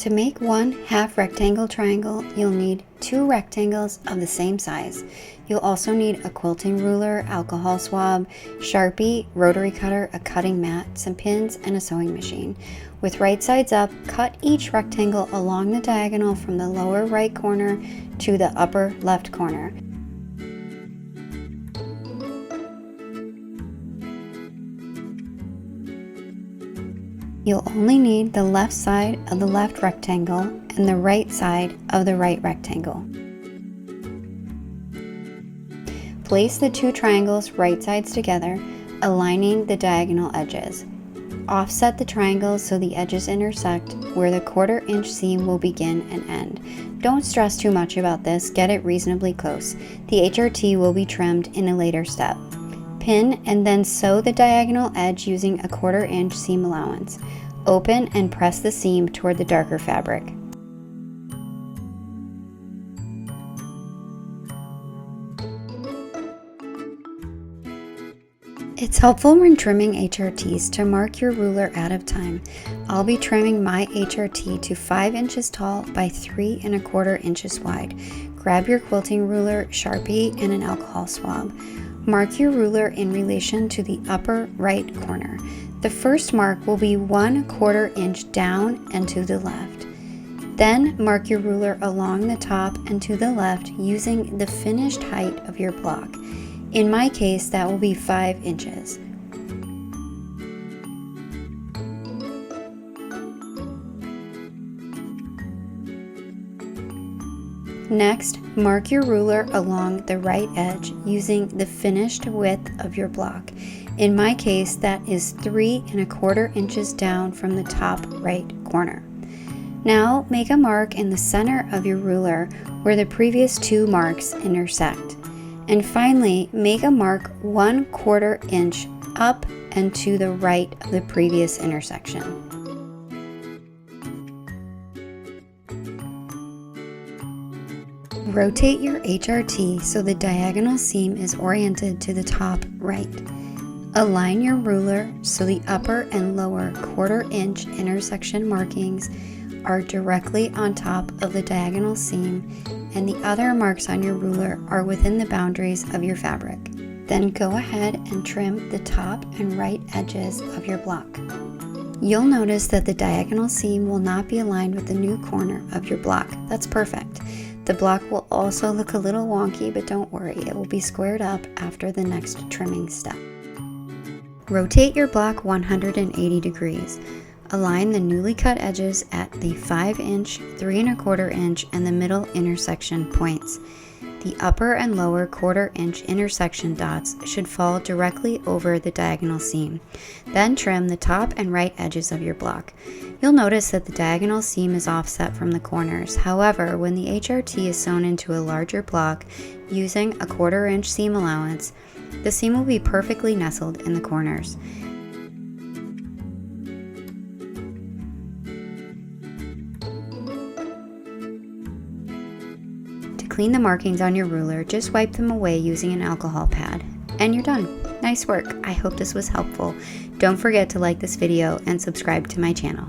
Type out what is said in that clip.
To make one half rectangle triangle, you'll need 2 rectangles of the same size. You'll also need a quilting ruler, alcohol swab, Sharpie, rotary cutter, a cutting mat, some pins, and a sewing machine. With right sides up, cut each rectangle along the diagonal from the lower right corner to the upper left corner. You'll only need the left side of the left rectangle and the right side of the right rectangle. Place the 2 triangles right sides together, aligning the diagonal edges. Offset the triangles so the edges intersect where the 1/4 inch seam will begin and end. Don't stress too much about this, get it reasonably close. The HRT will be trimmed in a later step. Pin and then sew the diagonal edge using a 1/4 inch seam allowance. Open and press the seam toward the darker fabric. It's helpful when trimming HRTs to mark your ruler out of time. I'll be trimming my HRT to 5 inches tall by 3 1/4 inches wide. Grab your quilting ruler, Sharpie, and an alcohol swab. Mark your ruler in relation to the upper right corner. The first mark will be 1/4 inch down and to the left. Then mark your ruler along the top and to the left using the finished height of your block. In my case, that will be 5 inches. Next, mark your ruler along the right edge using the finished width of your block. In my case, that is 3 1/4 inches down from the top right corner. Now, make a mark in the center of your ruler where the previous 2 marks intersect. And finally, make a mark 1/4 inch up and to the right of the previous intersection. Rotate your HRT so the diagonal seam is oriented to the top right. Align your ruler so the upper and lower 1/4 inch intersection markings are directly on top of the diagonal seam, and the other marks on your ruler are within the boundaries of your fabric. Then go ahead and trim the top and right edges of your block. You'll notice that the diagonal seam will not be aligned with the new corner of your block. That's perfect. The block will also look a little wonky, but don't worry, it will be squared up after the next trimming step. Rotate your block 180 degrees. Align the newly cut edges at the 5 inch, 3 1/4 inch, and the middle intersection points. The upper and lower 1/4 inch intersection dots should fall directly over the diagonal seam. Then trim the top and right edges of your block. You'll notice that the diagonal seam is offset from the corners. However, when the HRT is sewn into a larger block using a 1/4 inch seam allowance, the seam will be perfectly nestled in the corners. Clean the markings on your ruler, just wipe them away using an alcohol pad. And you're done. Nice work. I hope this was helpful. Don't forget to like this video and subscribe to my channel.